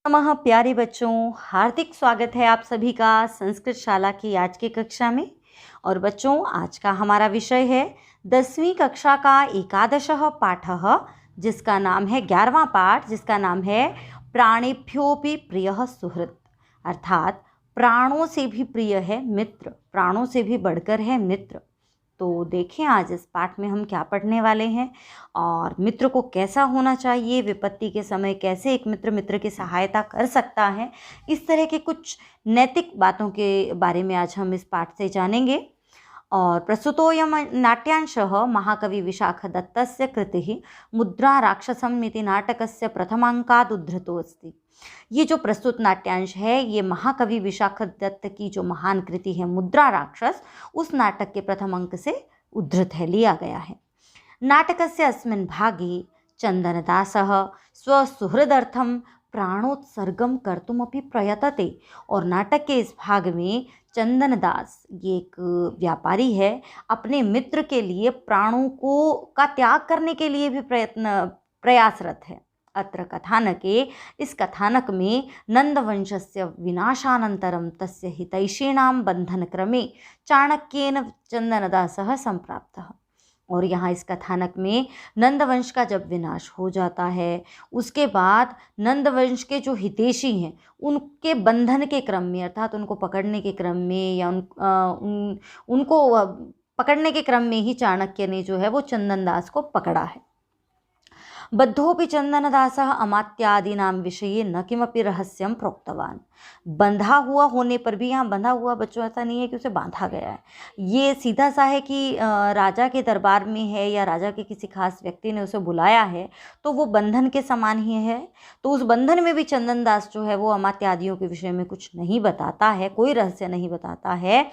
नमः प्यारे बच्चों, हार्दिक स्वागत है आप सभी का संस्कृत शाला की आज की कक्षा में। और बच्चों, आज का हमारा विषय है 10वीं कक्षा का एकादशः पाठः, जिसका नाम है 11वां पाठ, जिसका नाम है प्राणेभ्योऽपि प्रियः सुहृत्। अर्थात प्राणों से भी प्रिय है मित्र, प्राणों से भी बढ़कर है मित्र। तो देखें आज इस पाठ में हम क्या पढ़ने वाले हैं और मित्र को कैसा होना चाहिए, विपत्ति के समय कैसे एक मित्र की सहायता कर सकता है, इस तरह के कुछ नैतिक बातों के बारे में आज हम इस पाठ से जानेंगे। और प्रस्तुतोऽयं नाट्यांशः महाकवि विशाखदत्तस्य कृतिः मुद्रा राक्षसम् इति नाटकस्य प्रथमाङ्कात् उद्धृतोऽस्ति। ये जो प्रस्तुत नाट्यांश है ये महाकवि विशाखदत्त की जो महान कृति है मुद्रा राक्षस, उस नाटक के प्रथम अंक से उद्धृत है, लिया गया है। नाटकस्य अस्मिन् भागे चन्दनदासः स्वसुहृदर्थं प्राणोत्सर्गं कर्तुमपि प्रयतते। और नाटक के इस भाग में चंदनदास, ये एक व्यापारी है, अपने मित्र के लिए प्राणों का त्याग करने के लिए भी प्रयासरत है। अत्र कथानके, इस कथानक में नंदवंशस्य विनाशानन्तरं तस्य हितैषीणां बन्धनक्रमे चाणक्येन चंदनदासः संप्राप्तः। और यहाँ इस कथानक में नंदवंश का जब विनाश हो जाता है, उसके बाद नंदवंश के जो हितैषी हैं उनके बंधन के क्रम में, अर्थात उनको पकड़ने के क्रम में या उनको पकड़ने के क्रम में ही चाणक्य ने जो है वो चंदनदास को पकड़ा है। बद्धोपि चंदनदासः अमात्यादीनां विषये न किमपि रहस्यं प्रोक्तवान्। बंधा हुआ होने पर भी, यहाँ बंधा हुआ बच्चों ऐसा नहीं है कि उसे बांधा गया है, ये सीधा सा है कि राजा के दरबार में है या राजा के किसी खास व्यक्ति ने उसे बुलाया है, तो वो बंधन के समान ही है। तो उस बंधन में भी चंदनदास जो है वो अमात्यादियों के विषय में कुछ नहीं बताता है, कोई रहस्य नहीं बताता है।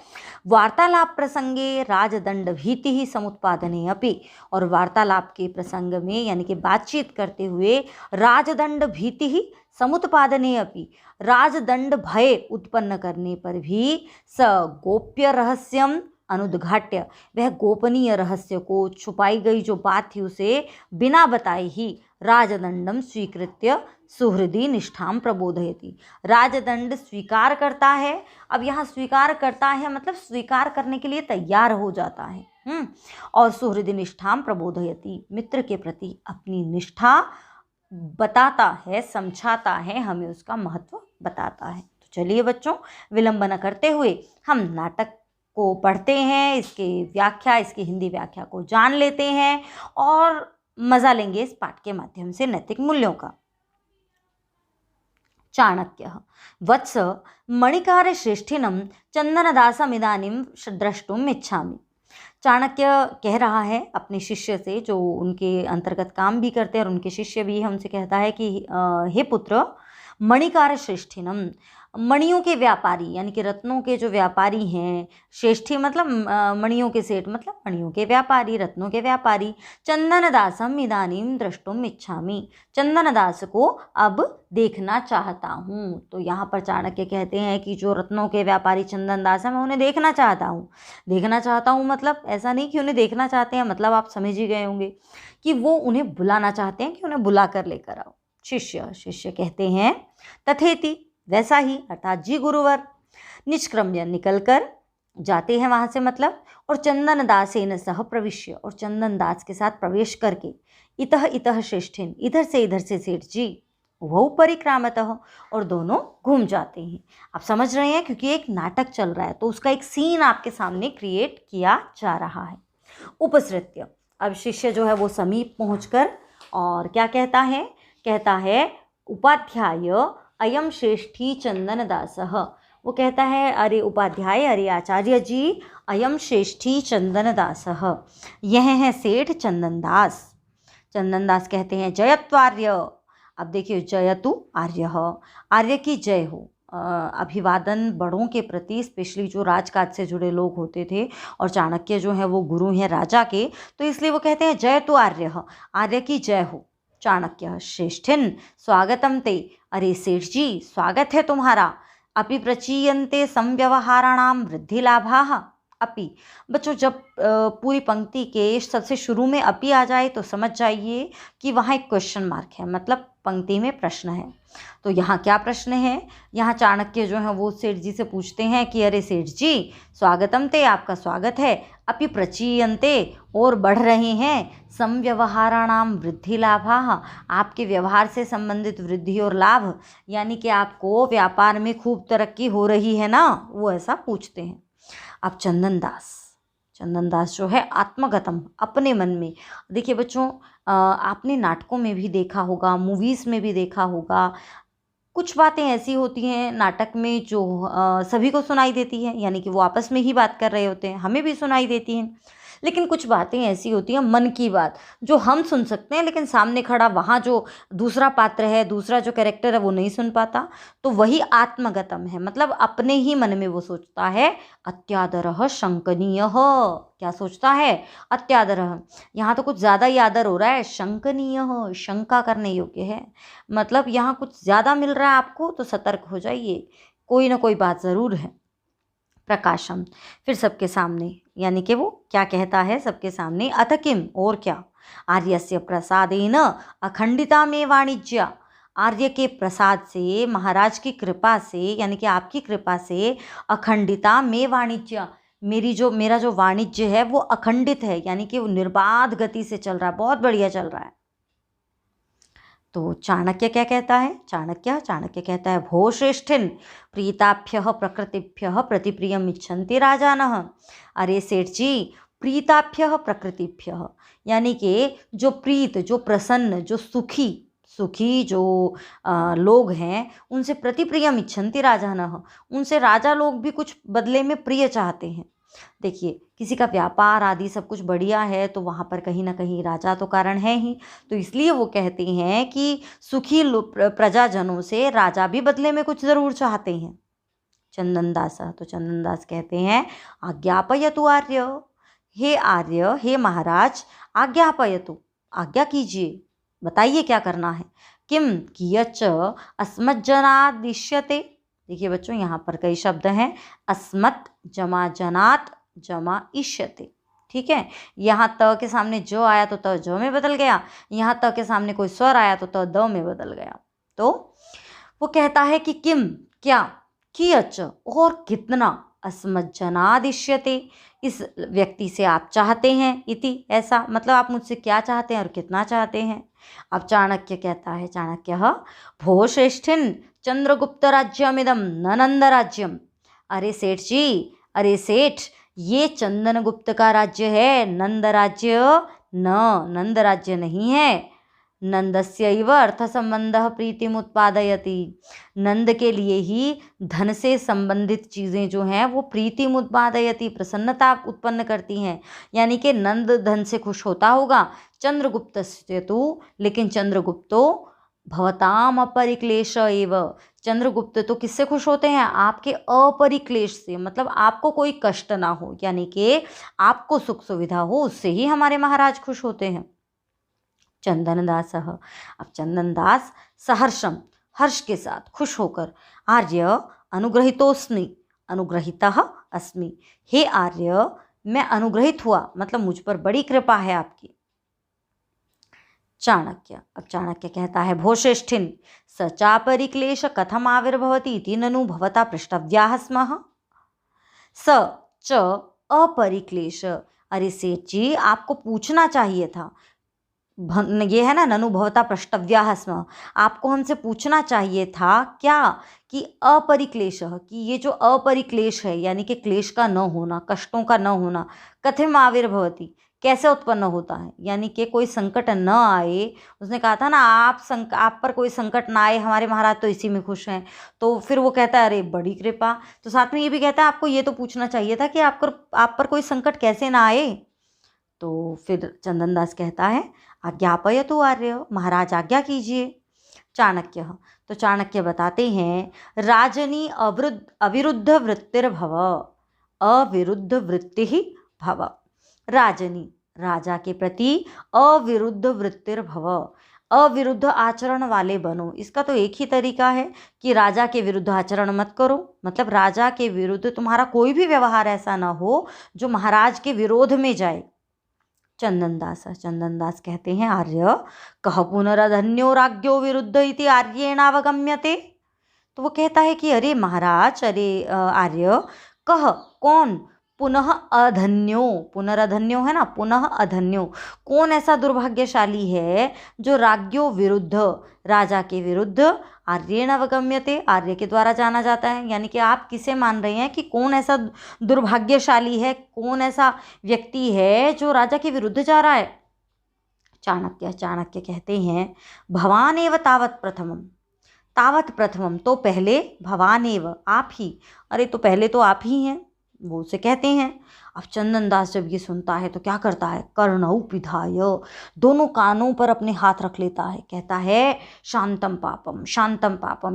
वार्तालाप प्रसंगे राजदंड भीति ही समुत्पादने अपि, और वार्तालाप के प्रसंग में यानी कि बातचीत करते हुए राजदंड भीति ही समुत्पादने अपि, राजदंड भय उत्पन्न करने पर भी स गोप्य रहस्यम अनुद्घाट्य, वह गोपनीय रहस्य को, छुपाई गई जो बात थी उसे बिना बताए ही राजदंडम स्वीकृत्य सुहृदि निष्ठाम प्रबोधयति, राजदंड स्वीकार करता है। अब यहाँ स्वीकार करता है मतलब स्वीकार करने के लिए तैयार हो जाता है। और सुहृदि निष्ठाम प्रबोधयति, मित्र के प्रति अपनी निष्ठा बताता है, समझाता है, हमें उसका महत्व बताता है। तो चलिए बच्चों, विलंब न करते हुए हम नाटक को पढ़ते हैं, इसके व्याख्या, इसकी हिंदी व्याख्या को जान लेते हैं और मजा लेंगे इस पाठ के माध्यम से नैतिक मूल्यों का। चाणक्य वत्स मणिकार श्रेष्ठिनम चंदनदासमिदानीं द्रष्टुम इच्छामि। चाणक्य कह रहा है अपने शिष्य से, जो उनके अंतर्गत काम भी करते हैं और उनके शिष्य भी हैं, उनसे कहता है कि हे पुत्र, मणिकार श्रेष्ठिनम, मणियों के व्यापारी यानी कि रत्नों के जो व्यापारी हैं, श्रेष्ठी मतलब मणियों के सेठ मतलब मणियों के व्यापारी, रत्नों के व्यापारी, चंदनदासम इदानीम द्रष्टुम इच्छामि, चंदनदास को अब देखना चाहता हूँ। तो यहाँ पर चाणक्य कहते हैं कि जो रत्नों के व्यापारी चंदनदास हैं, मैं उन्हें देखना चाहता हूँ। देखना चाहता हूँ मतलब ऐसा नहीं कि उन्हें देखना चाहते हैं, मतलब आप समझ ही गए होंगे कि वो उन्हें बुलाना चाहते हैं कि उन्हें बुला कर लेकर आओ। शिष्य कहते हैं तथेति, वैसा ही, अर्थात जी गुरुवर। निष्क्रम्य, निकलकर जाते हैं वहाँ से मतलब, और चंदनदासेन सह प्रविश्य, और चंदनदास के साथ प्रवेश करके, इतः इतः श्रेष्ठिन, इधर से सेठ जी, वह परिक्रामतः, और दोनों घूम जाते हैं। आप समझ रहे हैं, क्योंकि एक नाटक चल रहा है तो उसका एक सीन आपके सामने क्रिएट किया जा रहा है। उपसृत्य, अब शिष्य जो है वो समीप पहुँचकर और क्या कहता है उपाध्याय अयम श्रेष्ठी चंदनदासः, वो कहता है अरे उपाध्याय, अरे आचार्य जी, अयम श्रेष्ठी चंदनदासः, यह है सेठ चंदनदास। चंदनदास कहते हैं जयत्वार्य। अब देखिए, जयतु आर्य, आर्य की जय हो। अभिवादन बड़ों के प्रति, स्पेशली जो राजकाज से जुड़े लोग होते थे, और चाणक्य जो है वो गुरु हैं राजा के, तो इसलिए वो कहते हैं जयतु आर्य, आर्य की जय हो। चाणक्य श्रेष्ठिन स्वागतम ते, अरे सेठ जी स्वागत है तुम्हारा। अपि प्रचीयन्ते संव्यवहाराणां वृद्धि लाभाः, अपि। बच्चों जब पूरी पंक्ति के सबसे शुरू में अपि आ जाए तो समझ जाइए कि वहाँ एक क्वेश्चन मार्क है, मतलब पंक्ति में प्रश्न है। तो यहाँ क्या प्रश्न है? यहाँ चाणक्य जो है वो सेठ जी से पूछते हैं कि अरे सेठ जी, स्वागतम ते, आपका स्वागत है, अपि प्रचीयन्ते, और बढ़ रहे हैं, समव्यवहाराणाम वृद्धि लाभाः, आपके व्यवहार से संबंधित वृद्धि और लाभ, यानी कि आपको व्यापार में खूब तरक्की हो रही है ना, वो ऐसा पूछते हैं। अब चंदन दास जो है आत्मगतम, अपने मन में। देखिए बच्चों, आपने नाटकों में भी देखा होगा, मूवीज़ में भी देखा होगा, कुछ बातें ऐसी होती हैं नाटक में जो सभी को सुनाई देती है, यानी कि वो आपस में ही बात कर रहे होते हैं, हमें भी सुनाई देती हैं। लेकिन कुछ बातें ऐसी होती हैं मन की बात, जो हम सुन सकते हैं, लेकिन सामने खड़ा वहाँ जो दूसरा पात्र है, दूसरा जो कैरेक्टर है, वो नहीं सुन पाता। तो वही आत्मगतम है, मतलब अपने ही मन में वो सोचता है। अत्यादरः शंकनीयः, क्या सोचता है? अत्यादरः, यहाँ तो कुछ ज़्यादा ही आदर हो रहा है। शंकनीयः, शंका करने योग्य है, मतलब यहाँ कुछ ज़्यादा मिल रहा है आपको, तो सतर्क हो जाइए, कोई ना कोई बात ज़रूर है। प्रकाशम, फिर सबके सामने, यानी कि वो क्या कहता है सबके सामने? अथ किम, और क्या? आर्यस्य प्रसादेन अखंडिता में वाणिज्य, आर्य के प्रसाद से, महाराज की कृपा से, यानी कि आपकी कृपा से, अखंडिता में वाणिज्य, मेरा जो वाणिज्य है वो अखंडित है, यानी कि वो निर्बाध गति से चल रहा है, बहुत बढ़िया चल रहा है। तो चाणक्य क्या कहता है? चाणक्य कहता है, भो श्रेष्ठिन प्रीताभ्यः प्रकृतिभ्यः प्रतिप्रियम इच्छन्ति राजानः। अरे सेठ जी, प्रीताभ्यः प्रकृतिभ्यः, यानी कि जो प्रीत, जो प्रसन्न, जो सुखी जो लोग हैं, उनसे प्रतिप्रियम इच्छन्ति राजानः, उनसे राजा लोग भी कुछ बदले में प्रिय चाहते हैं। देखिए, किसी का व्यापार आदि सब कुछ बढ़िया है तो वहाँ पर कहीं ना कहीं राजा तो कारण है ही, तो इसलिए वो कहते हैं कि सुखी प्रजाजनों से राजा भी बदले में कुछ ज़रूर चाहते हैं। चंदनदास, तो चंदनदास कहते हैं, आज्ञापयतु आर्य, हे आर्य, हे महाराज, आज्ञापयतु, आज्ञा कीजिए, बताइए क्या करना है। किम कियच्च अस्मज्जनादिश्यते। देखिए बच्चों, यहाँ पर कई शब्द हैं, अस्मत् जमा जनात जमा इष्यते, ठीक है। यहाँ त के सामने जो आया तो त ज में बदल गया, यहाँ त के सामने कोई स्वर आया तो त द में बदल गया। तो वो कहता है कि किम, क्या, कियच्च, और कितना, अस्मज्जनादिश्यते, इस व्यक्ति से आप चाहते हैं, इति, ऐसा, मतलब आप मुझसे क्या चाहते हैं और कितना चाहते हैं। अब चाणक्य कहता है, भो श्रेष्ठिन चंद्रगुप्त राज्यमिदम न नंद राज्यम। अरे सेठ जी, अरे सेठ, ये चंदनगुप्त का राज्य है, नंद राज्य नहीं है। नंदस्यैव अर्थ संबंधः प्रीतिम उत्पादयति, नंद के लिए ही धन से संबंधित चीज़ें जो हैं वो प्रीतिम उत्पादयति, प्रसन्नता उत्पन्न करती हैं, यानी कि नंद धन से खुश होता होगा। चंद्रगुप्तस्य तु, लेकिन चंद्रगुप्तो भवताम अपरिक्लेश एव, चंद्रगुप्त तो किससे खुश होते हैं? आपके अपरिक्लेश से, मतलब आपको कोई कष्ट ना हो, यानी कि आपको सुख सुविधा हो, उससे ही हमारे महाराज खुश होते हैं। चंदनदास, अब चंदनदास सहर्षम, हर्ष के साथ, खुश होकर, आर्य अनुग्रहितोस्मि, अनुग्रहितः अस्मि, हे आर्य, मैं अनुग्रहित हुआ, मतलब मुझ पर बड़ी कृपा है आपकी। चाणक्य, अब चाणक्य कहता है, भो श्रेष्ठिन स चापरिक्लेश कथम आविर्भवति इति ननु भवता पृष्टव्याः स्मः। स च अपरिक्लेश, अरे सेठ जी, आपको पूछना चाहिए था, ये है ना, ननु भवता पृष्टव्याः स्म, आपको हमसे पूछना चाहिए था क्या, कि अपरिक्लेश, कि ये जो अपरिक्लेश है, यानी कि क्लेश का न होना, कष्टों का न होना, कथम आविर्भवति, कैसे उत्पन्न होता है, यानी कि कोई संकट न आए। उसने कहा था ना, आप पर कोई संकट ना आए, हमारे महाराज तो इसी में खुश हैं। तो फिर वो कहता है, अरे बड़ी कृपा, तो साथ में ये भी कहता है, आपको ये तो पूछना चाहिए था कि आप पर कोई संकट कैसे ना आए। तो फिर चंदनदास कहता है, आज्ञापयतु आर्य, महाराज आज्ञा कीजिए। चाणक्य, तो चाणक्य बताते हैं, राजनी अविरुद्ध वृत्तिर्भव, अविरुद्ध वृत्ति ही भव, राजनी, राजा के प्रति अविरुद्ध वृत्तिर्भव, अविरुद्ध आचरण वाले बनो। इसका तो एक ही तरीका है कि राजा के विरुद्ध आचरण मत करो, मतलब राजा के विरुद्ध तुम्हारा कोई भी व्यवहार ऐसा ना हो जो महाराज के विरोध में जाए। चंदन दास कहते हैं, आर्य कह पुनरधन्यो राज्ञो विरुद्ध इति आर्येणावगम्यते। तो वो कहता है कि अरे महाराज, अरे आर्य, कह कौन, पुनः अधन्यो, पुनरधन्यो है ना, पुनः अधन्यो, कौन ऐसा दुर्भाग्यशाली है जो राज्ञो विरुद्ध, राजा के विरुद्ध, आर्येण अवगम्यते, आर्य के द्वारा जाना जाता है। यानी कि आप किसे मान रहे हैं कि कौन ऐसा दुर्भाग्यशाली है, कौन ऐसा व्यक्ति है जो राजा के विरुद्ध जा रहा है। चाणक्य कहते हैं, भवान एव तावत प्रथमम, तावत प्रथमम, तो पहले, भवान एव, आप ही, अरे तो पहले तो आप ही हैं, वो उसे कहते हैं। अब चंदन दास जब ये सुनता है तो क्या करता है, कर्णौ पिधाय, दोनों कानों पर अपने हाथ रख लेता है, कहता है शांतम पापम,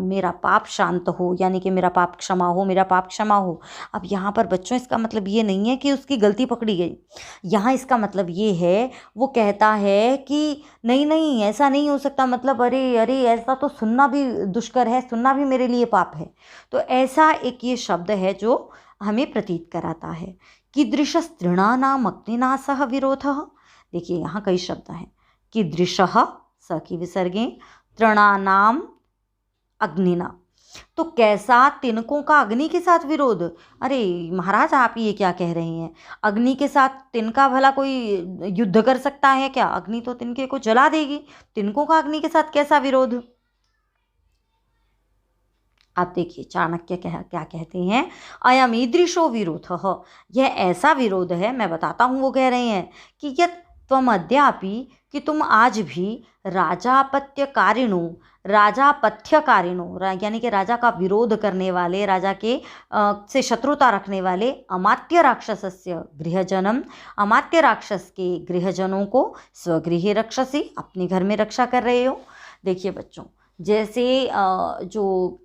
मेरा पाप शांत हो, यानी कि मेरा पाप क्षमा हो, मेरा पाप क्षमा हो। अब यहाँ पर बच्चों इसका मतलब ये नहीं है कि उसकी गलती पकड़ी गई, यहाँ इसका मतलब ये है, वो कहता है कि नहीं ऐसा नहीं हो सकता, मतलब अरे ऐसा तो सुनना भी दुष्कर है, सुनना भी मेरे लिए पाप है। तो ऐसा एक ये शब्द है जो हमें प्रतीत कराता है। कीदृशस्तृणानाम अग्निना सह विरोधः, देखिए यहाँ कई शब्द हैं, कीदृशः स की विसर्गे, तृणानाम अग्निना, तो कैसा तिनकों का अग्नि के साथ विरोध। अरे महाराज आप ये क्या कह रहे हैं, अग्नि के साथ तिनका भला कोई युद्ध कर सकता है क्या, अग्नि तो तिनके को जला देगी, तिनकों का अग्नि के साथ कैसा विरोध। आप देखिए चाणक्य क्या कहते हैं, अयम ईदृशो विरोधः, यह ऐसा विरोध है, मैं बताता हूँ, वो कह रहे हैं कि यत् त्वम अद्यापि, कि तुम आज भी राजापत्यकारिणो, यानी कि राजा का विरोध करने वाले, राजा के से शत्रुता रखने वाले अमात्य राक्षसस्य गृहजनम, अमात्य राक्षस के गृहजनों को स्वगृहे रक्षसी, अपने घर में रक्षा कर रहे हो। देखिए बच्चों, जैसे जो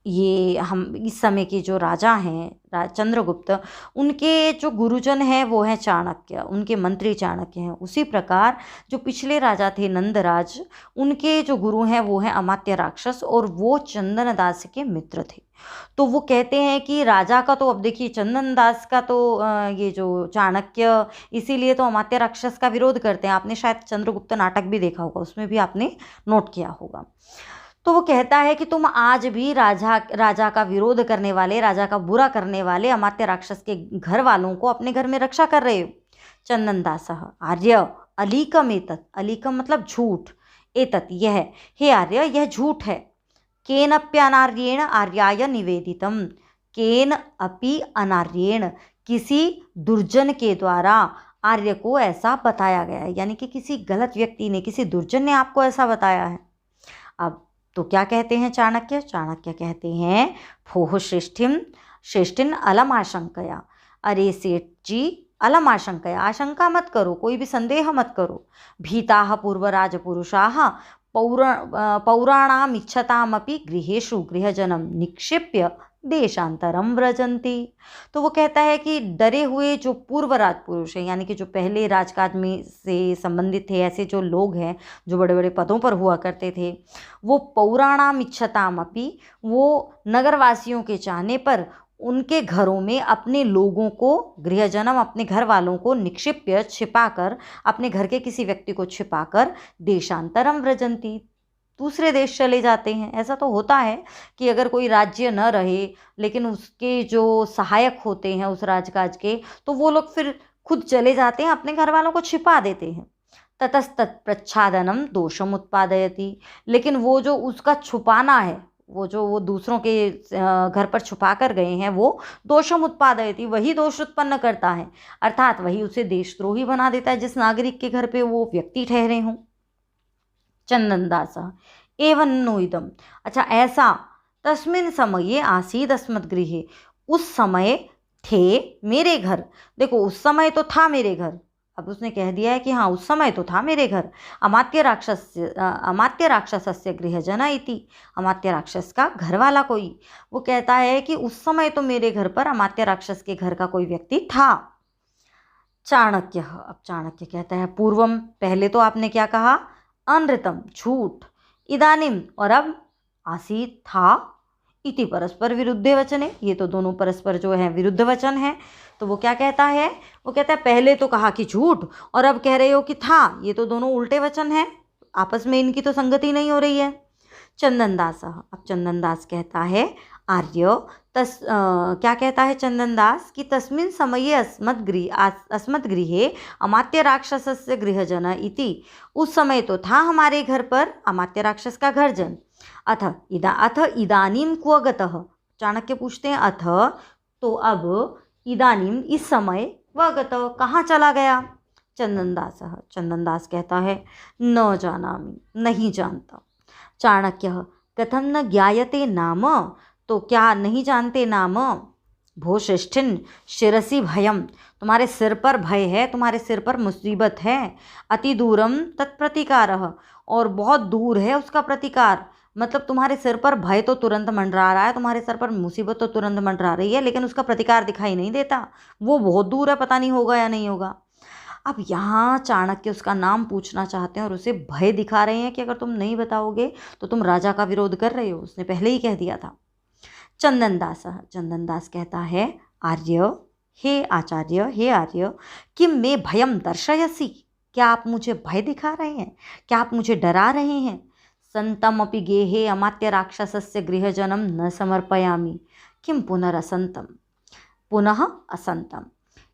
ये हम इस समय के जो राजा हैं चंद्रगुप्त, उनके जो गुरुजन हैं वो हैं चाणक्य, उनके मंत्री चाणक्य हैं। उसी प्रकार जो पिछले राजा थे नंदराज, उनके जो गुरु हैं वो हैं अमात्य राक्षस, और वो चंदन दास के मित्र थे। तो वो कहते हैं कि राजा का तो, अब देखिए चंदन दास का तो ये जो चाणक्य, इसीलिए तो अमात्य राक्षस का विरोध करते हैं। आपने शायद चंद्रगुप्त नाटक भी देखा होगा, उसमें भी आपने नोट किया होगा। तो वो कहता है कि तुम आज भी राजा का विरोध करने वाले, राजा का बुरा करने वाले अमात्य राक्षस के घर वालों को अपने घर में रक्षा कर रहे हो। चंदन दास आर्य अलीकम एतत्, अलीकम मतलब झूठ, एतत् यह, हे आर्य यह झूठ है। केन अप्यनार्येण आर्याय निवेदितम, केन अपि अनार्येण, किसी दुर्जन के द्वारा आर्य को ऐसा बताया गया है, यानी कि किसी गलत व्यक्ति ने, किसी दुर्जन ने आपको ऐसा बताया है। अब तो क्या कहते हैं चाणक्य कहते हैं, फोह श्रेष्ठिन अलम आशंकया, अरे सेठ जी अलम आशंकया, आशंका मत करो, कोई भी संदेह मत करो। भीताः पूर्वराज पुरुषाः पौराणाम इच्छतामपि गृहेषु गृहजनम निक्षिप्य देशांतरम व्रजंती। तो वो कहता है कि डरे हुए जो पूर्व राजपुरुष हैं, यानी कि जो पहले राजकाज में से संबंधित थे, ऐसे जो लोग हैं जो बड़े बड़े पदों पर हुआ करते थे, वो पौराणाम इच्छताम अपि, वो नगरवासियों के चाहने पर उनके घरों में अपने लोगों को, गृहजनम अपने घर वालों को, निक्षिप्य छिपाकर, अपने घर के किसी व्यक्ति को छिपाकर, देशांतरम व्रजंती, दूसरे देश चले जाते हैं। ऐसा तो होता है कि अगर कोई राज्य न रहे लेकिन उसके जो सहायक होते हैं उस राजकाज के, तो वो लोग फिर खुद चले जाते हैं, अपने घर वालों को छिपा देते हैं। ततस्तत् प्रच्छादनम दोषम उत्पादयति, लेकिन वो जो उसका छुपाना है, वो दूसरों के घर पर छुपा कर गए हैं, वो दोषम उत्पादयति, वही दोष उत्पन्न करता है, अर्थात वही उसे देशद्रोही बना देता है जिस नागरिक के घर पे वो व्यक्ति ठहरे हों। चंदन दास एवं नो इदम, अच्छा ऐसा, तस्मिन् समये आसीद अस्मत् गृहे, उस समय थे मेरे घर। देखो उस समय तो था मेरे घर, अब उसने कह दिया है कि हाँ उस समय तो था मेरे घर। अमात्य राक्षसस्य गृहजना इति, अमात्य राक्षस का घर वाला कोई, वो कहता है कि उस समय तो मेरे घर पर अमात्य राक्षस के घर का कोई व्यक्ति था। चाणक्य, अब चाणक्य कहता है पूर्वम, पहले तो आपने क्या कहा, अनृतम झूठ, इदानीम और अब, आसीत था, इति परस्पर विरुद्धे वचने, ये तो दोनों परस्पर जो है विरुद्ध वचन है। तो वो क्या कहता है, वो कहता है पहले तो कहा कि झूठ और अब कह रहे हो कि था, ये तो दोनों उल्टे वचन हैं, आपस में इनकी तो संगति नहीं हो रही है। चंदनदास, अब चंदनदास कहता है आर्य क्या कहता है चंदनदास कि तस्मिन् समये अस्मद्गृहे अमात्य राक्षसस्य गृहजन इति, उस समय तो था हमारे घर पर अमात्य राक्षस का घरजन। अथ इदानीं क्व गतः, चाणक्य पूछते हैं अथ तो अब, इदानीं इस समय, क्व गतः कहाँ चला गया। चंदनदास कहता है न जानामि, नहीं जानता। चाणक्य, कथम न ज्ञायते नाम, तो क्या नहीं जानते नाम। भो श्रेष्ठिन शिरसि भयम, तुम्हारे सिर पर भय है, तुम्हारे सिर पर मुसीबत है। अति दूरम तत्प्रतिकारः, और बहुत दूर है उसका प्रतिकार, मतलब तुम्हारे सिर पर भय तो तुरंत मंडरा रहा है, तुम्हारे सर पर मुसीबत तो तुरंत मंडरा रही है, लेकिन उसका प्रतिकार दिखाई नहीं देता, वो बहुत दूर है, पता नहीं होगा या नहीं होगा। अब यहाँ चाणक्य उसका नाम पूछना चाहते हैं और उसे भय दिखा रहे हैं कि अगर तुम नहीं बताओगे तो तुम राजा का विरोध कर रहे हो, उसने पहले ही कह दिया था। चंदनदास कहता है आर्य, हे आचार्य, हे आर्य, किम मे भयम दर्शयसि, क्या आप मुझे भय दिखा रहे हैं, क्या आप मुझे डरा रहे हैं। संतम अपि गेहे अमात्य राक्षसस्य गृहजनम न समर्पयामि, किम पुनरसंतम, पुनः असंतम।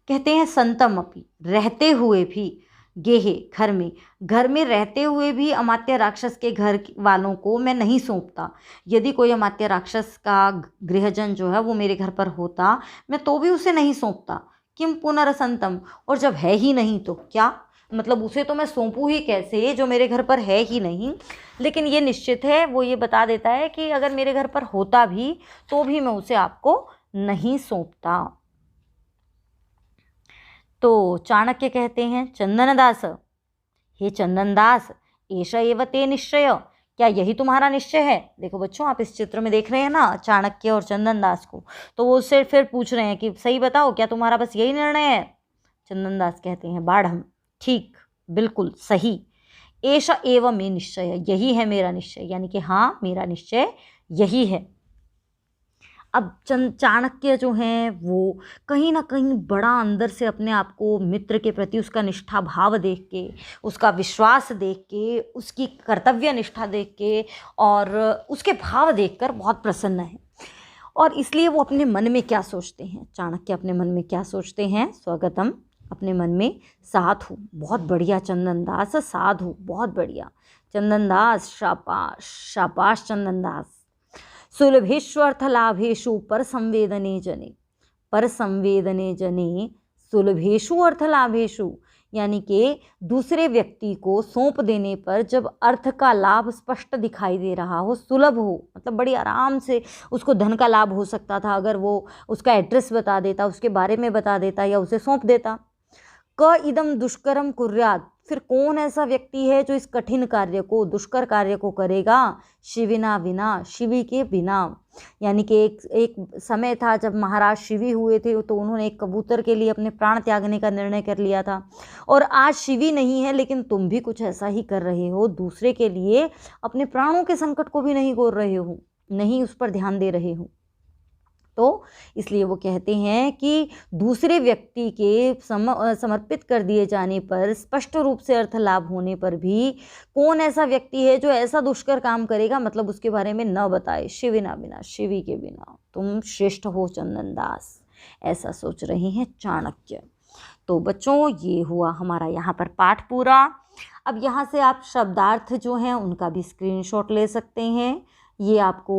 कहते हैं संतम अपि, रहते हुए भी, गेहे घर में रहते हुए भी अमात्य राक्षस के घर वालों को मैं नहीं सौंपता। यदि कोई अमात्य राक्षस का गृहजन जो है वो मेरे घर पर होता, मैं तो भी उसे नहीं सौंपता। किम पुनरसंतम, और जब है ही नहीं तो क्या, मतलब उसे तो मैं सौंपूँ ही कैसे जो मेरे घर पर है ही नहीं। लेकिन ये निश्चित है, वो ये बता देता है कि अगर मेरे घर पर होता भी तो भी मैं उसे आपको नहीं सौंपता। तो चाणक्य कहते हैं चंदनदास, हे चंदनदास, एष एव ते निश्चय, क्या यही तुम्हारा निश्चय है। देखो बच्चों, आप इस चित्र में देख रहे हैं ना चाणक्य और चंदनदास को, तो वो उससे फिर पूछ रहे हैं कि सही बताओ, क्या तुम्हारा बस यही निर्णय है। चंदनदास कहते हैं बाढ़, ठीक, बिल्कुल सही। एष एव मे निश्चय, यही है मेरा निश्चय, यानी कि हाँ मेरा निश्चय यही है। अब चाणक्य जो हैं वो कहीं ना कहीं बड़ा अंदर से अपने आप को मित्र के प्रति उसका निष्ठा भाव देख के, उसका विश्वास देख के, उसकी कर्तव्य निष्ठा देख के और उसके भाव देखकर बहुत प्रसन्न है। और इसलिए वो अपने मन में क्या सोचते हैं, चाणक्य अपने मन में क्या सोचते हैं, स्वगतम, अपने मन में, साधु, बहुत बढ़िया चंदनदास, साधु बहुत बढ़िया चंदनदास, शाबाश शाबाश चंदनदास। सुलभेष्वर्थलाभेषु पर संवेदने जने सुलभेषु अर्थलाभेषु, यानी कि दूसरे व्यक्ति को सौंप देने पर जब अर्थ का लाभ स्पष्ट दिखाई दे रहा हो, सुलभ हो, मतलब बड़ी आराम से उसको धन का लाभ हो सकता था अगर वो उसका एड्रेस बता देता, उसके बारे में बता देता या उसे सौंप देता। क इदम दुष्करम कुर्यात्, फिर कौन ऐसा व्यक्ति है जो इस कठिन कार्य को, दुष्कर कार्य को करेगा, शिविना विना, शिवी के बिना। यानी कि एक समय था जब महाराज शिवी हुए थे तो उन्होंने एक कबूतर के लिए अपने प्राण त्यागने का निर्णय कर लिया था, और आज शिवी नहीं है लेकिन तुम भी कुछ ऐसा ही कर रहे हो, दूसरे के लिए अपने प्राणों के संकट को भी नहीं गोर रहे हो, नहीं उस पर ध्यान दे रहे हो। तो इसलिए वो कहते हैं कि दूसरे व्यक्ति के समर्पित कर दिए जाने पर, स्पष्ट रूप से अर्थ लाभ होने पर भी कौन ऐसा व्यक्ति है जो ऐसा दुष्कर काम करेगा, मतलब उसके बारे में न बताए, शिविना बिना, शिवी के बिना। तुम श्रेष्ठ हो चंदनदास, ऐसा सोच रहे हैं चाणक्य। तो बच्चों, ये हुआ हमारा यहाँ पर पाठ पूरा। अब यहाँ से आप शब्दार्थ जो हैं उनका भी स्क्रीनशॉट ले सकते हैं, ये आपको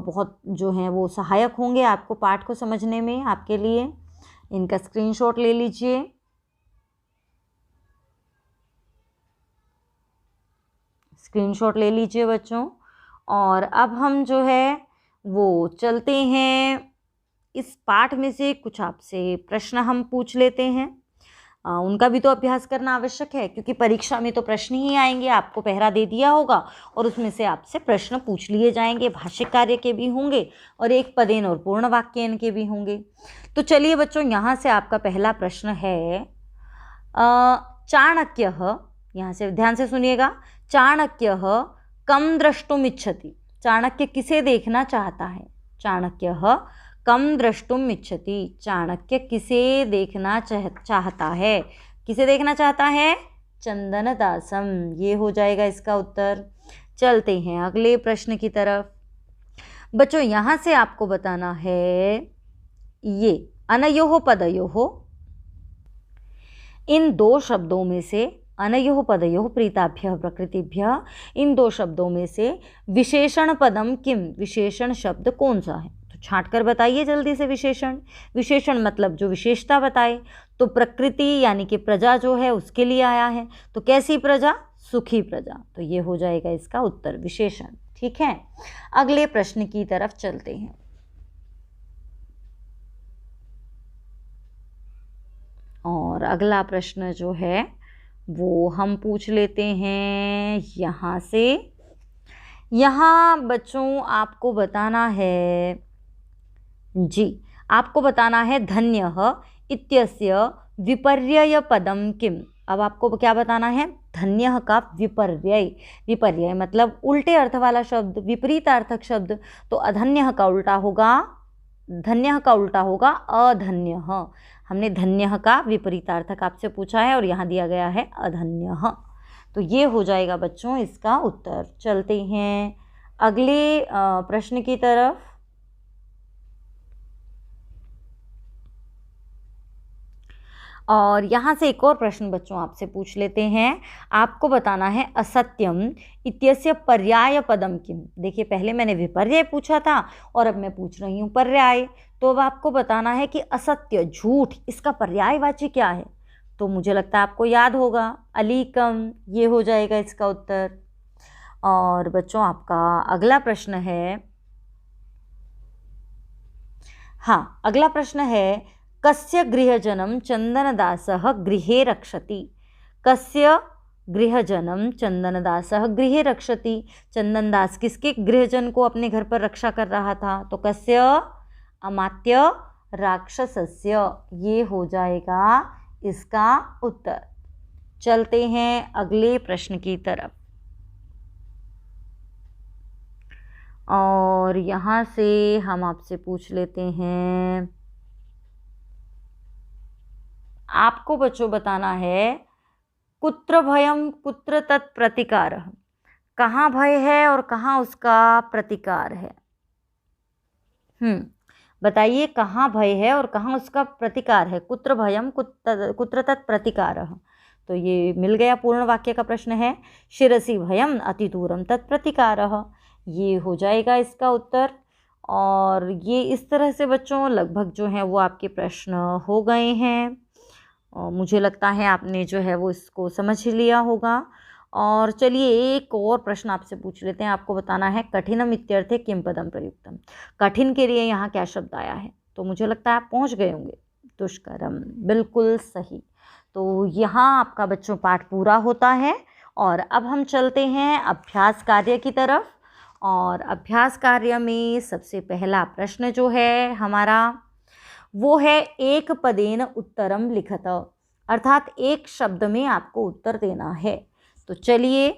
बहुत जो हैं वो सहायक होंगे आपको पाठ को समझने में, आपके लिए इनका स्क्रीनशॉट ले लीजिए। स्क्रीनशॉट ले लीजिए बच्चों। और अब हम जो है वो चलते हैं, इस पाठ में से कुछ आपसे प्रश्न हम पूछ लेते हैं। उनका भी तो अभ्यास करना आवश्यक है, क्योंकि परीक्षा में तो प्रश्न ही आएंगे, आपको पहरा दे दिया होगा और उसमें से आपसे प्रश्न पूछ लिए जाएंगे, भाष्य कार्य के भी होंगे और एक पदेन और पूर्ण वाक्यन के भी होंगे। तो चलिए बच्चों, यहाँ से आपका पहला प्रश्न है, चाणक्यः, यहाँ से ध्यान से सुनिएगा, चाणक्यः कम द्रष्टुम इच्छति। चाणक्य किसे देखना चाहता है? चाणक्यः कम द्रष्टुम इच्छति। चाणक्य किसे देखना चाहता है? किसे देखना चाहता है? चंदनदासम। ये हो जाएगा इसका उत्तर। चलते हैं अगले प्रश्न की तरफ। बच्चों यहाँ से आपको बताना है, ये अनयोः पदयोः, इन दो शब्दों में से, अनयोः पदयोः प्रीताभ्यः प्रकृतिभ्यः, इन दो शब्दों में से विशेषण पदम किम, विशेषण शब्द कौन सा है? तो छांट कर बताइए जल्दी से। विशेषण, विशेषण मतलब जो विशेषता बताए। तो प्रकृति यानी कि प्रजा जो है उसके लिए आया है। तो कैसी प्रजा? सुखी प्रजा। तो ये हो जाएगा इसका उत्तर, विशेषण। ठीक है, अगले प्रश्न की तरफ चलते हैं। और अगला प्रश्न जो है वो हम पूछ लेते हैं यहाँ से। यहाँ बच्चों आपको बताना है जी, आपको बताना है धन्यः इत्यस्य विपर्यय पदम किम। अब आपको क्या बताना है? धन्यः का विपर्यय। विपर्यय मतलब उल्टे अर्थ वाला शब्द, विपरीत अर्थक शब्द। तो अधन्यः का उल्टा होगा, धन्यः का उल्टा होगा अधन्यः। हमने धन्यः का विपरीतार्थक आपसे पूछा है और यहाँ दिया गया है अधन्यः। तो ये हो जाएगा बच्चों इसका उत्तर। चलते हैं अगले प्रश्न की तरफ। और यहाँ से एक और प्रश्न बच्चों आपसे पूछ लेते हैं। आपको बताना है असत्यम इत्यस्य पर्याय पदम किम। देखिए पहले मैंने विपर्यय पूछा था और अब मैं पूछ रही हूँ पर्याय। तो अब आपको बताना है कि असत्य, झूठ, इसका पर्यायवाची क्या है? तो मुझे लगता है आपको याद होगा, अलीकम। ये हो जाएगा इसका उत्तर। और बच्चों आपका अगला प्रश्न है, हाँ अगला प्रश्न है, कस्य गृहजनम चंदनदासः गृहे रक्षति। कस्य गृहजनम चंदनदासः गृहे रक्षति। चंदनदास किसके गृहजन को अपने घर पर रक्षा कर रहा था? तो कस्य, अमात्य राक्षसस्य। ये हो जाएगा इसका उत्तर। चलते हैं अगले प्रश्न की तरफ। और यहाँ से हम आपसे पूछ लेते हैं, आपको बच्चों बताना है कुत्र भयम कुत्र तत्प्रतिकारः। कहाँ भय है और कहाँ उसका प्रतिकार है? बताइए, कहाँ भय है और कहाँ उसका प्रतिकार है? कुत्र भयम कुत्र तत्प्रतिकारः। तो ये मिल गया, पूर्ण वाक्य का प्रश्न है। शिरसि भयम अतिदूरम तत्प्रतिकारः। ये हो जाएगा इसका उत्तर। और ये इस तरह से बच्चों लगभग जो है वो आपके प्रश्न हो गए हैं। मुझे लगता है आपने जो है वो इसको समझ ही लिया होगा। और चलिए एक और प्रश्न आपसे पूछ लेते हैं। आपको बताना है कठिनम इत्यर्थे किम पदम प्रयुक्तम। कठिन के लिए यहाँ क्या शब्द आया है? तो मुझे लगता है आप पहुँच गए होंगे। दुष्करम, बिल्कुल सही। तो यहाँ आपका बच्चों पाठ पूरा होता है। और अब हम चलते हैं अभ्यास कार्य की तरफ। और अभ्यास कार्य में सबसे पहला प्रश्न जो है हमारा वो है एक पदेन उत्तरम लिखत। अर्थात एक शब्द में आपको उत्तर देना है। तो चलिए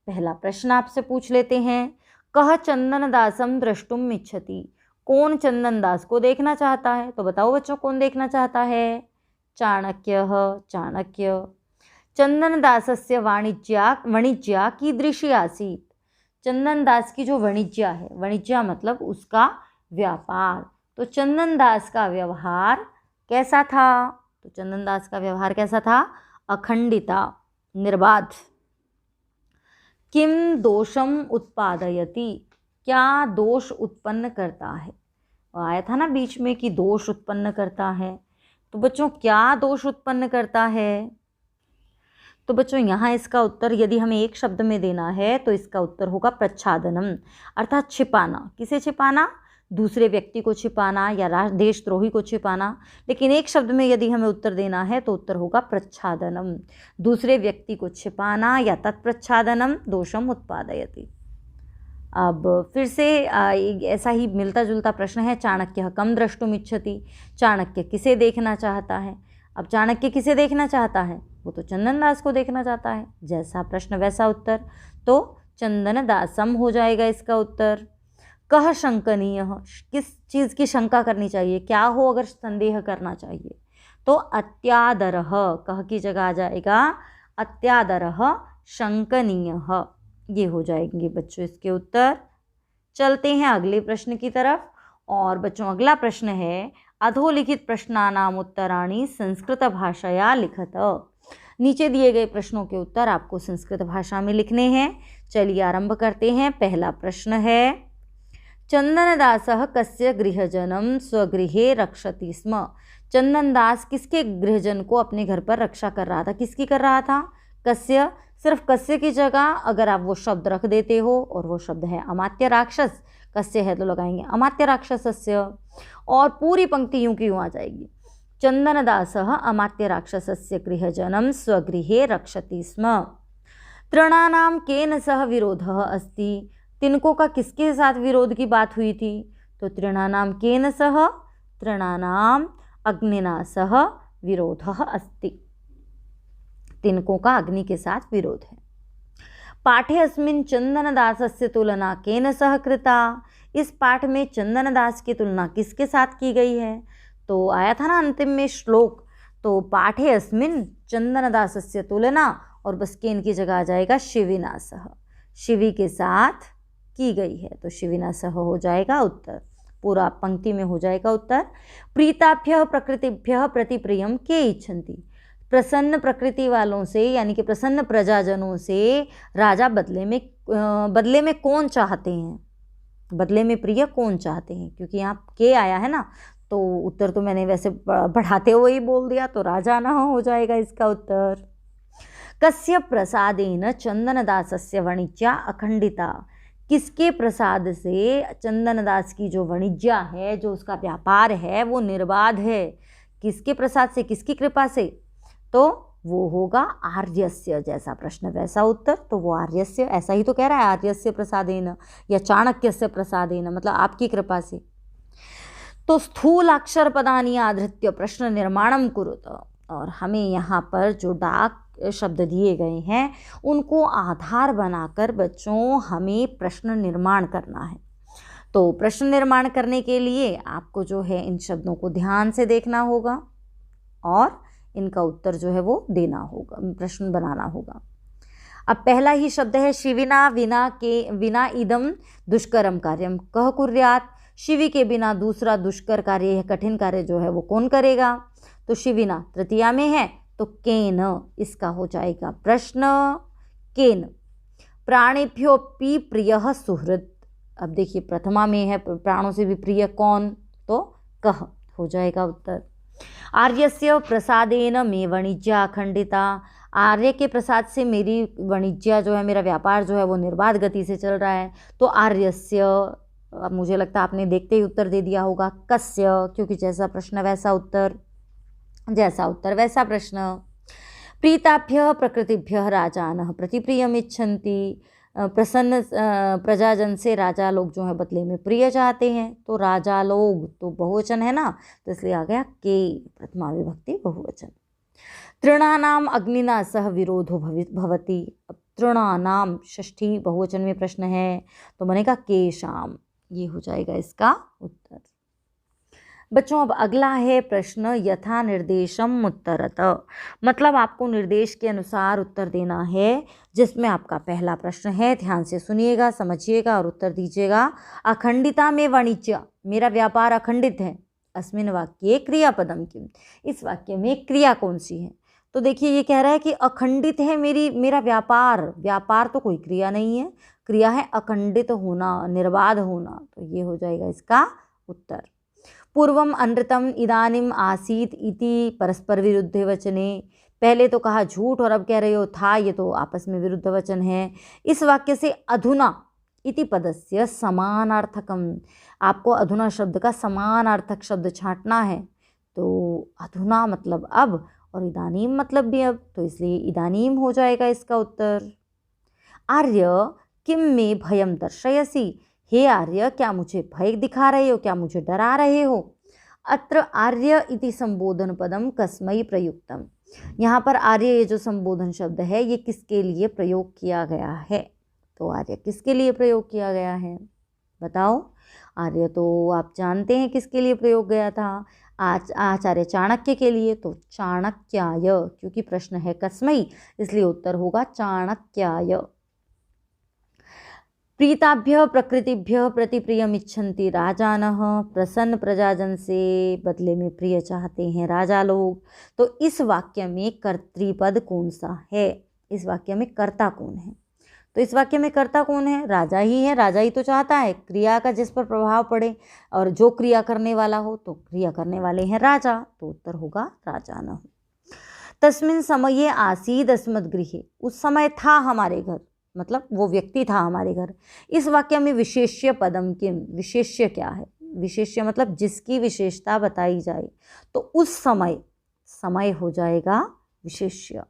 पहला प्रश्न आपसे पूछ लेते हैं। कह चंदनदासम द्रष्टुम इच्छति। कौन चंदनदास को देखना चाहता है? तो बताओ बच्चों, कौन देखना चाहता है? चाणक्यः, चाणक्य। चंदनदासस्य वाणिज्या कीदृशी आसीत्। चंदनदास की जो वाणिज्या है, वाणिज्या मतलब उसका व्यापार। तो चंदनदास का व्यवहार कैसा था? तो चंदनदास का व्यवहार कैसा था? अखंडिता, निर्बाध। किम दोषम उत्पादयति। क्या दोष उत्पन्न करता है? आया था ना बीच में कि दोष उत्पन्न करता है। तो बच्चों क्या दोष उत्पन्न करता है? तो बच्चों यहाँ इसका उत्तर यदि हमें एक शब्द में देना है तो इसका उत्तर होगा प्रच्छादनम। अर्थात छिपाना। किसे छिपाना? दूसरे व्यक्ति को छिपाना या देशद्रोही को छिपाना। लेकिन एक शब्द में यदि हमें उत्तर देना है तो उत्तर होगा प्रच्छादनम। दूसरे व्यक्ति को छिपाना या तत्प्रच्छादनम दोषम उत्पादयति। अब फिर से ऐसा ही मिलता जुलता प्रश्न है। चाणक्य कम द्रष्टुम इच्छति। चाणक्य किसे देखना चाहता है? अब चाणक्य किसे देखना चाहता है? वो तो चंदन दास को देखना चाहता है। जैसा प्रश्न वैसा उत्तर, तो चंदन दासम हो जाएगा इसका उत्तर। कह शंकनीय, किस चीज़ की शंका करनी चाहिए, क्या हो अगर संदेह करना चाहिए, तो अत्यादरः, कह की जगह आ जाएगा अत्यादरः शंकनीयः, ये हो जाएंगे बच्चों इसके उत्तर। चलते हैं अगले प्रश्न की तरफ। और बच्चों अगला प्रश्न है, अधोलिखित प्रश्नानाम उत्तराणि संस्कृत भाषया लिखत। नीचे दिए गए प्रश्नों के उत्तर आपको संस्कृत भाषा में लिखने हैं। चलिए आरंभ करते हैं। पहला प्रश्न है, चंदनदासः कस्य गृहजनं स्वगृहे रक्षति स्म। चंदनदास किसके गृहजन को अपने घर पर रक्षा कर रहा था, किसकी कर रहा था? कस्य, सिर्फ कस्य की जगह अगर आप वो शब्द रख देते हो और वो शब्द है अमात्य राक्षस, कस्य है तो लगाएंगे अमात्य राक्षसस्य, और पूरी पंक्ति यूं की यूं आ जाएगी, चंदनदासः अमात्य राक्षसस्य गृहजनं स्वगृहे रक्षति स्म। तृणानाम केन सह विरोधः अस्ति। तिनकों का किसके साथ विरोध की बात हुई थी? तो तृणानाम केन सह, तृणानाम अग्निना सह विरोधः अस्ति। तिनकों का अग्नि के साथ विरोध है। पाठे अस्मिन् चंदनदासस्य तुलना केन सह कृता। इस पाठ में चंदनदास की तुलना किसके साथ की गई है? तो आया था ना अंतिम में श्लोक, तो पाठे अस्मिन् चंदनदासस्य तुलना, और बस केन की जगह आ जाएगा शिविना सह, शिवी के साथ की गई है, तो शिविना सह हो जाएगा उत्तर, पूरा पंक्ति में हो जाएगा उत्तर। प्रीताभ्यः प्रकृतिभ्यः प्रतिप्रियम के इच्छन्ति। प्रसन्न प्रकृति वालों से यानी कि प्रसन्न प्रजाजनों से राजा बदले में कौन चाहते हैं, बदले में प्रिय कौन चाहते हैं, क्योंकि यहाँ के आया है ना, तो उत्तर तो मैंने वैसे बढ़ाते हुए ही बोल दिया, तो राजा ना हो जाएगा इसका उत्तर। कस्य प्रसादेन चंदनदासस्य वाणिज्या अखंडिता। किसके प्रसाद से चंदनदास की जो वाणिज्य है, जो उसका व्यापार है, वो निर्बाध है। किसके प्रसाद से, किसकी कृपा से? तो वो होगा आर्यस्य, जैसा प्रश्न वैसा उत्तर, तो वो आर्यस्य, ऐसा ही तो कह रहा है, आर्यस्य प्रसादेन या चाणक्यस्य प्रसादेन, मतलब आपकी कृपा से। तो स्थूलाक्षर पदानि आधृत्य प्रश्न निर्माणम कुरुत। और हमें यहाँ पर जो डाक शब्द दिए गए हैं उनको आधार बनाकर बच्चों हमें प्रश्न निर्माण करना है। तो प्रश्न निर्माण करने के लिए आपको जो है इन शब्दों को ध्यान से देखना होगा और इनका उत्तर जो है वो देना होगा, प्रश्न बनाना होगा। अब पहला ही शब्द है शिविना विना इदम दुष्करम कार्यम कह कुर्यात। शिवी के बिना दूसरा दुष्कर कार्य है, कठिन कार्य जो है वो कौन करेगा? तो शिविना तृतीया में है, तो केन इसका हो जाएगा प्रश्न। केन प्राणेभ्योपि प्रियः सुहृद। अब देखिए प्रथमा में है प्राणों से भी प्रिय कौन, तो कह हो जाएगा उत्तर। आर्यस्य प्रसादेन मे वाणिज्या अखंडिता। आर्य के प्रसाद से मेरी वाणिज्य जो है, मेरा व्यापार जो है वो निर्बाध गति से चल रहा है। तो आर्यस्य, अब मुझे लगता है आपने देखते ही उत्तर दे दिया होगा कस्य, क्योंकि जैसा प्रश्न वैसा उत्तर, जैसा उत्तर वैसा प्रश्न। प्रीताभ्यः प्रकृतिभ्यः राजानः प्रतिप्रियम इच्छन्ति। प्रसन्न प्रजाजन से राजा लोग जो है बदले में प्रिय चाहते हैं। तो राजा लोग तो बहुवचन है ना, तो इसलिए आ गया के, प्रथमा विभक्ति बहुवचन। तृणानाम अग्निना सह विरोधो भवति। अब तृणानाम षष्ठी बहुवचन में प्रश्न है, तो बनेगा केशाम, ये हो जाएगा इसका उत्तर। बच्चों अब अगला है प्रश्न यथा निर्देशम उत्तरत। मतलब आपको निर्देश के अनुसार उत्तर देना है, जिसमें आपका पहला प्रश्न है, ध्यान से सुनिएगा, समझिएगा और उत्तर दीजिएगा। अखंडिता में वाणिज्य, मेरा व्यापार अखंडित है। अस्मिन वाक्ये क्रियापदम किम, इस वाक्य में क्रिया कौन सी है? तो देखिए ये कह रहा है कि अखंडित है मेरा व्यापार। व्यापार तो कोई क्रिया नहीं है, क्रिया है अखंडित होना, निर्बाध होना, तो ये हो जाएगा इसका उत्तर। पूर्वम अनृतम इदानीम आसीत इति परस्पर विरुद्ध वचने। पहले तो कहा झूठ और अब कह रहे हो था, ये तो आपस में विरुद्ध वचन है। इस वाक्य से अधुना इति पदस्य समानार्थकम, आपको अधुना शब्द का समानार्थक शब्द छांटना है। तो अधुना मतलब अब और इदानीम मतलब भी अब, तो इसलिए इदानीम हो जाएगा इसका उत्तर। आर्य किम में भयम दर्शयसी। हे आर्य, क्या मुझे भय दिखा रहे हो, क्या मुझे डरा रहे हो? अत्र आर्य इति संबोधन पदम कस्मै प्रयुक्तम। यहाँ पर आर्य ये जो संबोधन शब्द है ये किसके लिए प्रयोग किया गया है? तो आर्य किसके लिए प्रयोग किया गया है बताओ। आर्य तो आप जानते हैं किसके लिए प्रयोग गया था, आचार्य चाणक्य के लिए। तो चाणक्याय, क्योंकि प्रश्न है कस्मै इसलिए उत्तर होगा चाणक्याय। प्रीताभ्य प्रकृतिभ्य प्रतिप्रियमिच्छन्ति राजानः, प्रसन्न प्रजाजन से बदले में प्रिय चाहते हैं राजा लोग। तो इस वाक्य में कर्तृपद कौन सा है? इस वाक्य में कर्ता कौन है? तो इस वाक्य में कर्ता कौन है? राजा ही है। राजा ही तो चाहता है क्रिया का जिस पर प्रभाव पड़े और जो क्रिया करने वाला हो, तो क्रिया करने वाले हैं राजा। तो उत्तर होगा राजानः। तस्मिन् समये आसीद अस्मद्गृहे, उस समय था हमारे घर, मतलब वो व्यक्ति था हमारे घर। इस वाक्य में विशेष्य पदम किम, विशेष्य क्या है? विशेष्य मतलब जिसकी विशेषता बताई जाए, तो उस समय, समय हो जाएगा विशेष्य।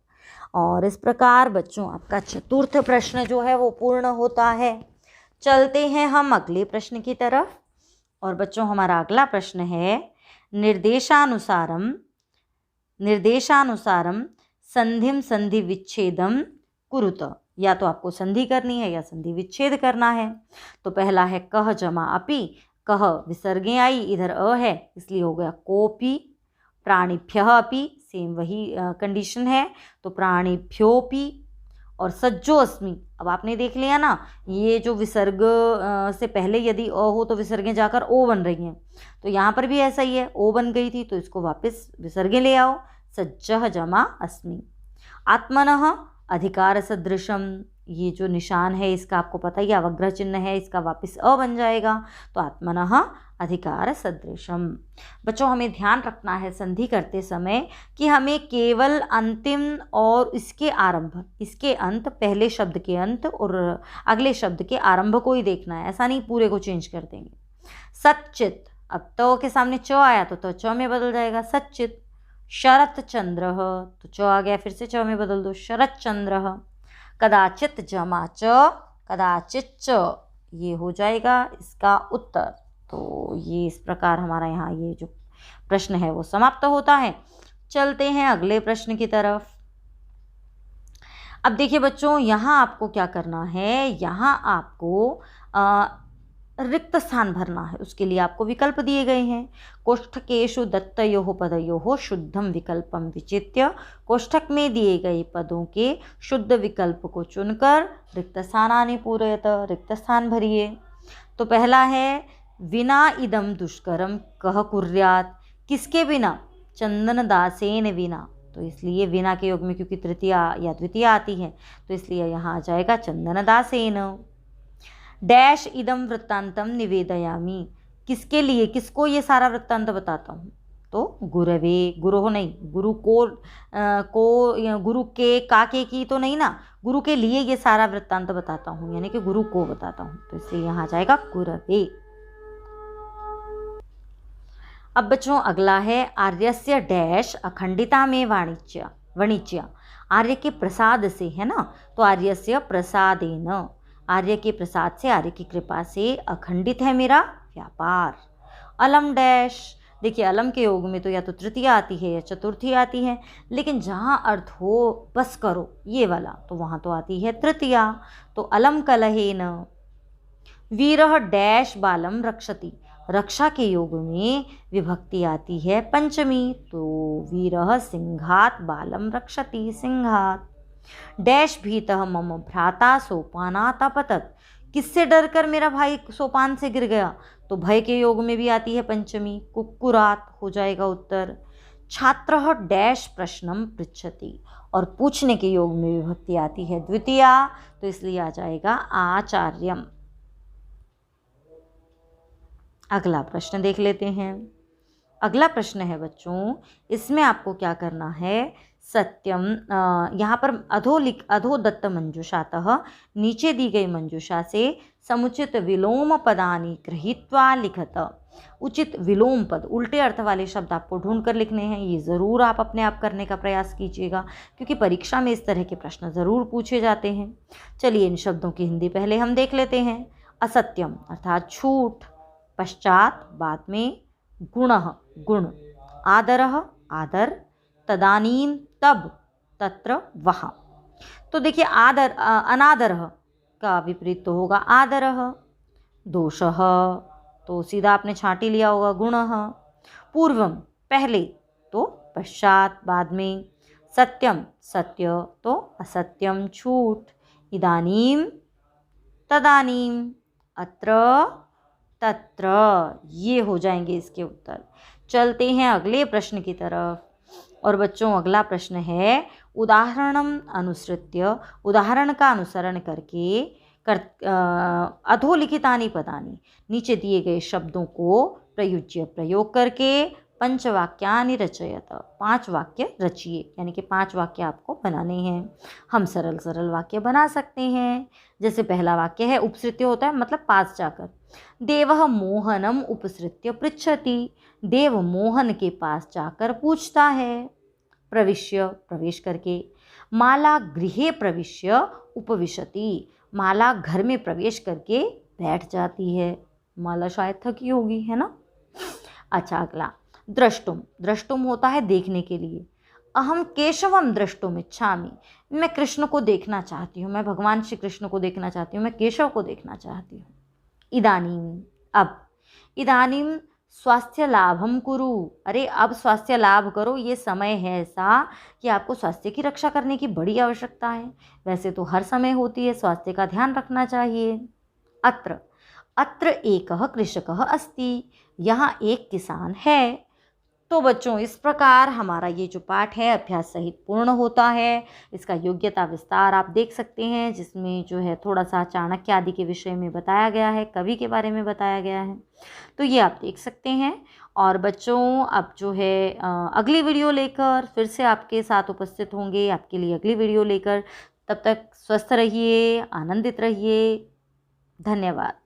और इस प्रकार बच्चों आपका चतुर्थ प्रश्न जो है वो पूर्ण होता है। चलते हैं हम अगले प्रश्न की तरफ। और बच्चों हमारा अगला प्रश्न है निर्देशानुसारम संधिम संधि विच्छेदम कुरुत। या तो आपको संधि करनी है या संधि विच्छेद करना है। तो पहला है कह जमा अपि, कह विसर्गे आई, इधर अ है इसलिए हो गया कोपि। प्राणिभ्यः अपि, सेम वही कंडीशन है, तो प्राणिभ्योपि। और सज्जो अस्मि, अब आपने देख लिया ना, ये जो विसर्ग से पहले यदि अ हो तो विसर्गें जाकर ओ बन रही हैं, तो यहाँ पर भी ऐसा ही है, ओ बन गई थी तो इसको वापस विसर्गें ले आओ, सज्जः जमा अस्मि। आत्मनः अधिकार सदृशम, ये जो निशान है इसका आपको पता ही अवग्रह चिन्ह है, इसका वापस अ बन जाएगा, तो आत्मनः अधिकार सदृशम। बच्चों हमें ध्यान रखना है संधि करते समय कि हमें केवल अंतिम और इसके आरंभ, इसके अंत, पहले शब्द के अंत और अगले शब्द के आरंभ को ही देखना है, ऐसा नहीं पूरे को चेंज कर देंगे। सच्चित, अब तो के सामने च आया तो च में बदल जाएगा सच्चित। शरत चंद्र, तो च आ गया फिर से च में बदल दो शरत चंद्र। कदाचित जमा च, कदाचित च, ये हो जाएगा इसका उत्तर। तो ये इस प्रकार हमारा यहाँ ये जो प्रश्न है वो समाप्त होता है। चलते हैं अगले प्रश्न की तरफ। अब देखिए बच्चों यहाँ आपको क्या करना है, यहाँ आपको रिक्त स्थान भरना है। उसके लिए आपको विकल्प दिए गए हैं। कोष्ठकेषु दत्तयोः पदयोः शुद्धम विकल्पम विचित्य, कोष्ठक में दिए गए पदों के शुद्ध विकल्प को चुनकर रिक्त स्थानानि पूरयत, रिक्त स्थान भरिए। तो पहला है विना इदम दुष्करम कह कुर्यात्, किसके बिना? चंदन दासेन विना, तो इसलिए विना के योग में क्योंकि तृतीया या द्वितीय आती है तो इसलिए यहाँ आ जाएगा चंदन दासेन। डैश इदम वृत्तांतम निवेदयामी, किसके लिए, किसको ये सारा वृत्तांत बताता हूँ? तो गुरवे, गुरु नहीं, गुरु को गुरु के काके की तो नहीं ना, गुरु के लिए ये सारा वृत्तांत बताता हूँ, यानी कि गुरु को बताता हूँ, तो इसलिए यहाँ जाएगा गुरवे। अब बच्चों अगला है आर्यस्य डैश अखंडिता में वाणिज्य, आर्य के प्रसाद से है ना, तो आर्यस्य प्रसादेन, आर्य के प्रसाद से, आर्य की कृपा से अखंडित है मेरा व्यापार। अलम डैश, देखिए अलम के योग में तो या तो तृतीय आती है या चतुर्थी आती है, लेकिन जहाँ अर्थ हो बस करो ये वाला तो वहाँ तो आती है तृतीया, तो अलम कलहेन। वीरः डैश बालम रक्षति, रक्षा के योग में विभक्ति आती है पंचमी, तो वीरः सिंहात बालम रक्षति, सिंहात। डैश भीतः मम भ्राता सोपानात् अपतत, किससे डरकर मेरा भाई सोपान से गिर गया, तो भय के योग में भी आती है पंचमी, कुक्कुरात हो जाएगा उत्तर। छात्रः डैश प्रश्नम पृच्छति, और पूछने के योग में विभक्ति आती है द्वितीया, तो इसलिए आ जाएगा आचार्यम। अगला प्रश्न देख लेते हैं। अगला प्रश्न है बच्चों, इसमें आपको क्या करना है, सत्यम, यहाँ पर अधो दत्त मंजूषातः, नीचे दी गई मंजूषा से समुचित विलोम पदानि गृहीत्वा लिखत, उचित विलोम पद, उल्टे अर्थ वाले शब्द आपको ढूंढ कर लिखने हैं। ये ज़रूर आप अपने आप करने का प्रयास कीजिएगा, क्योंकि परीक्षा में इस तरह के प्रश्न ज़रूर पूछे जाते हैं। चलिए इन शब्दों की हिंदी पहले हम देख लेते हैं। असत्यम अर्थात झूठ, पश्चात बाद में, गुणः गुण, आदरः आदर, तदानीम तब, तत्र, वहाँ। तो देखिए अनादरः का विपरीत तो होगा आदरः। दोषः तो सीधा आपने छांटी लिया होगा गुणः। पूर्वम पहले तो पश्चात बाद में। सत्यम सत्य तो असत्यम झूठ। इदानीम तदानीम। अत्र तत्र। ये हो जाएंगे इसके उत्तर। चलते हैं अगले प्रश्न की तरफ। और बच्चों अगला प्रश्न है उदाहरणम अनुसृत्य, उदाहरण का अनुसरण करके अधोलिखितानि पदानि, नीचे दिए गए शब्दों को प्रयुज्य प्रयोग करके पंचवाक्यानि रचयत, 5 वाक्य रचिए। यानी कि 5 वाक्य आपको बनाने हैं। हम सरल सरल वाक्य बना सकते हैं। जैसे पहला वाक्य है, उपसृत्य होता है मतलब पास जाकर। देवः मोहनम उपसृत्य पृच्छति, देव मोहन के पास जाकर पूछता है। प्रविश्य प्रवेश करके। माला गृहे प्रविश्य उपविशति, माला घर में प्रवेश करके बैठ जाती है। माला शायद थकी होगी, है ना। अच्छा अगला द्रष्टुम, द्रष्टुम होता है देखने के लिए। अहम केशवम द्रष्टुम इच्छामि, मैं कृष्ण को देखना चाहती हूँ, मैं भगवान श्री कृष्ण को देखना चाहती हूँ, मैं केशव को देखना चाहती हूँ। इदानीम अब। इदानीम स्वास्थ्य लाभम कुरु, अरे अब स्वास्थ्य लाभ करो। ये समय है ऐसा कि आपको स्वास्थ्य की रक्षा करने की बड़ी आवश्यकता है। वैसे तो हर समय होती है, स्वास्थ्य का ध्यान रखना चाहिए। अत्र, अत्र एकः कृषकः अस्ति, यहाँ एक किसान है। तो बच्चों इस प्रकार हमारा ये जो पाठ है अभ्यास सहित पूर्ण होता है। इसका योग्यता विस्तार आप देख सकते हैं, जिसमें जो है थोड़ा सा चाणक्य आदि के विषय में बताया गया है, कवि के बारे में बताया गया है। तो ये आप देख सकते हैं। और बच्चों अब जो है अगली वीडियो लेकर फिर से आपके साथ उपस्थित होंगे, आपके लिए अगली वीडियो लेकर। तब तक स्वस्थ रहिए, आनंदित रहिए। धन्यवाद।